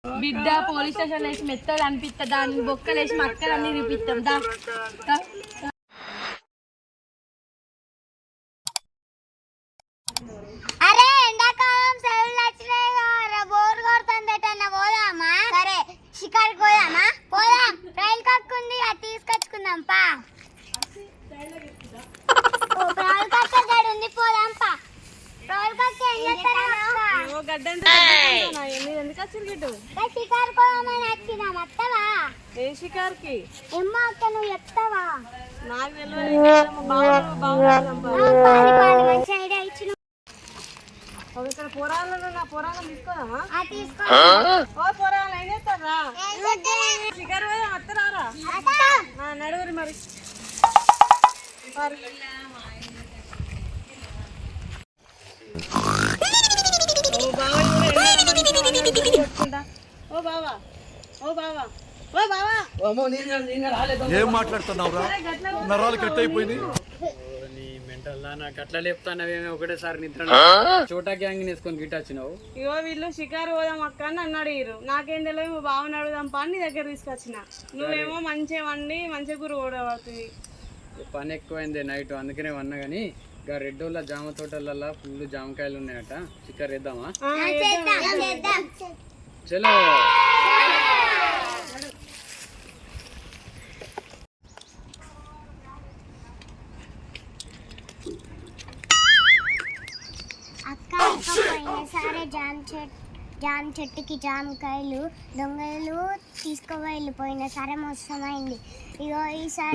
బిడ్డ police station వేసి మెత్తలు అనిపిస్తా దాన్ని బొక్కలు వేసి మక్కలు అన్ని చూపిస్తాం దా. అరే ఎండాకాలం సెలవులు వచ్చినాయి కదా, బోర్ కొడుతుందటన్నా పోదామా? సరే షికారుకి పోదామా? పోదాం. రైలు కక్కుంది అది తీసుకొచ్చుకుందాం పా. రైలు కక్క గడి ఉంది పోదాం పా. రైలు కక్క ఏం చేస్తారా? షికారు పోదామని వచ్చినాం. వస్తావా? ఏ షికార్కి? ఏమ్మా అక్క నువ్వు చెప్తావా? నాకు మంచి ఐడియా ఇచ్చిన ఇక్కడ పొరాలను నా పొరాలను తీసుకోదామా? తీసుకో. ఓ పొరాలు ఏం చేస్తారా? షికారు పోదాం వస్తారా? నడువురి మరి. ఏం మాట్లాడుతున్నావు? నరాలు కట్ అయిపోయింది. నాకు అట్లా లేపుతానవేమో ఒకటేసారి నిద్ర చోటా గ్యాంగ్ వేసుకొని గిట్టొచ్చినావు. ఇగో వీళ్ళు షికారు పోదాం అక్క అని నన్ను అడిగారు. నాకేం తెలియదు బావని అడుగుదాం పని నీ దగ్గర తీసుకొచ్చిన. నువ్వేమో మంచిగా వండి మంచిగా కూర కూడా పడుతుంది. పని ఎక్కువైంది నైట్ అందుకనే వన్నా కానీ ఇంకా రెడ్డోళ్ళ జామ తోటలలో ఫుల్ జామకాయలు ఉన్నాయట. షికారు వేద్దామా? చలో అక్క పోయినసారి జామ చెట్టుకి జామకాయలు దొంగలు తీసుకోవాలి పోయినసారి మోసమైంది. ఇగో ఈసారి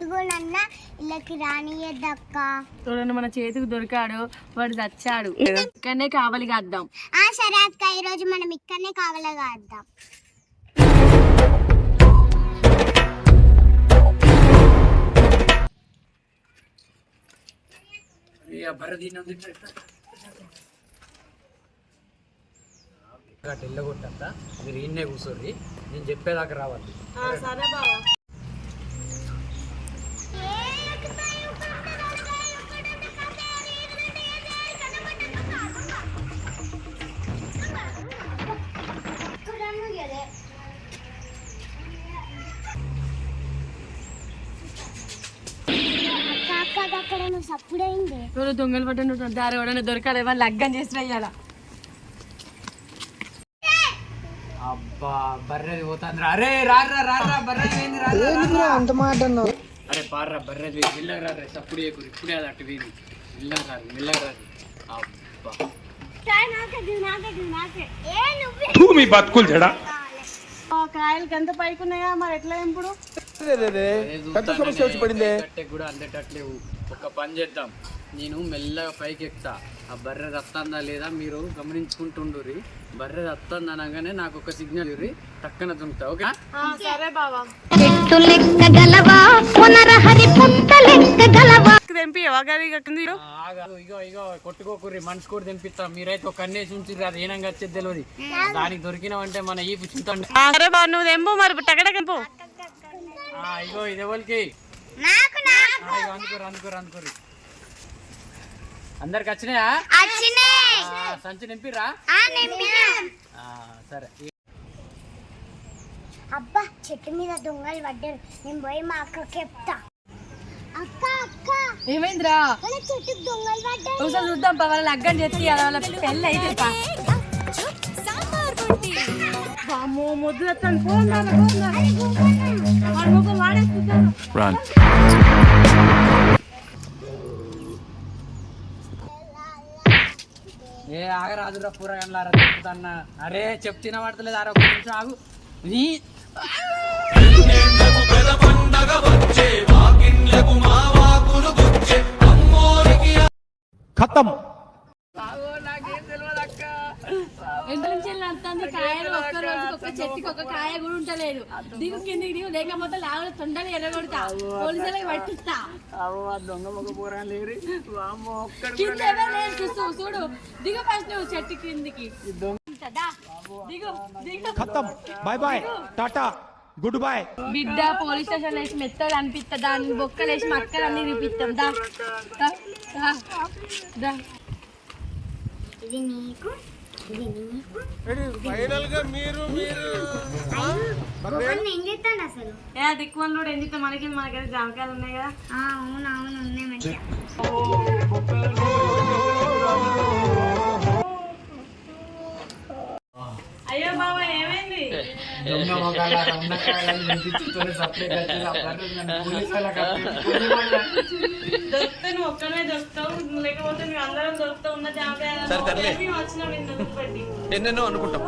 పురుగులన్నా ఇళ్ళకి రానియద్దక్క. చూడండి మన చేతికి దొరికాడు, వాడు చచ్చాడు. ఇక్కడనే కావాలి కాద్దాం. సరే అక్క ఈరోజు మనం ఇక్కడనే కావాలా కాద్దాం. ఎల్లగొట్టంతా మీరు ఈయన్నే కూర్చోర్రి, నేను చెప్పేదాకా రావాలి. సరే బావా. దొంగలు పట్టిన దారి ఎవడన్నా దొరకాలి, ఏమన్నా లగ్గం చేసి అయ్యాల. అబ్బా బర్రెది పోతాంద్రా. అరే రారా బర్రెది అంత మాట అరే పార్రా బర్రెది మెల్లగా రారా. సప్పుడు చేయకూరు ఇప్పుడే అది అటు వీధి మెల్లగా రాదు. అబ్బా మీ బతుకులు చెడా. కాయలకి ఎంత పైకి ఉన్నాయా మరి ఎట్లా ఇప్పుడు? కూడా అందేటట్లేవు. ఒక పని చేద్దాం, నేను మెల్లగా పైకి ఎక్కుతా. ఆ బర్రె రత్తందా లేదా మీరు గమనించుకుంటుండ్రి. బర్రె రత్తంది అనగానే నాకు ఒక సిగ్నల్ ఇవ్వరి, టక్కన దుంకుతా. ఓకే? సరే బావా. ఇగో కొట్టుకోకుర్రి, మనిషి కూడా తెంపిస్తా. మీరైతే ఒక కన్నేసి ఉంచిర్రు, అది ఏనంగా వచ్చేది తెలియదు. దానికి దొరికినామంటే మన ఈ చింతండి. సరే బావ నువ్వు తెంపు మరి టకటకెంపు. ఇగో ఇది ఎవరికి అనుకోరు అందరికి వచ్చినాయా? సంచి నింపిరా? సరే. అబ్బా చెట్టు మీద దొంగలు పడ్డారు, నేను పోయి మా అక్కకి చెప్తా. అక్క అక్క ఏమైందిరా? చెట్టుకి దొంగలు పడ్డారు. ఒకసారి చూద్దాం పా, వాళ్ళ లగ్గం చేసి వాళ్ళ పెళ్ళి అయితే మొద్దు ఏ ఆగరాజురా పూరగన్లారా చెప్తాన్నా. అరే చెప్తున్నా పడతలేదు. అరే ఒక నిమిషం ఆగు. నీ ఖతం. కాయలు ఒక్క రోజుకి ఒక చెట్టుకి ఒక కాయ కూడా ఉంటలేదు. దిగు కిందికి దిగు, లేకపోతే లాగా తొండలు ఎర్రగొడతా, పోలీసులకు పట్టిస్తా. దొంగ మొగ పూరగలేరు చూడు. దిగు ఫస్ట్ నువ్వు చెట్టు కిందికి. ఖతం. Bye bye ta ta good boy. బిడ్డ పోలీస్ స్టేషన్ వేసి మెత్తలు అనిపిస్తా దాన్ని బొక్కలు వేసి మక్కలు అన్ని చూపిస్తాం దా దా, దా, దా. ఇది నీకు ఇది నీకు ఫైనల్ గా మీరు ఏం చేస్తాడు అసలు ఏ దిక్కువని కూడా ఏం చెప్తే మనకైతే జామకాయలు ఉన్నాయి కదా. అవును అవును ఉన్నాయి మంచిగా అయ్యో బాబా ఏమైంది? దొంగ మొగాళ్ళ రమ్మకాయలు కనిపించుకొని సపరేట్ వచ్చి ఆ బర్రె నన్ను పోలీసు వాళ్ళకి దొరికితే నువ్వు ఒక్కనే దొరుకుతావు, లేకపోతే మేము అందరం దొరుకుతావు ఉన్న జామకాయలు వచ్చినాం ఇందుకు పెట్టి ఎన్నెన్నో అనుకుంటాం.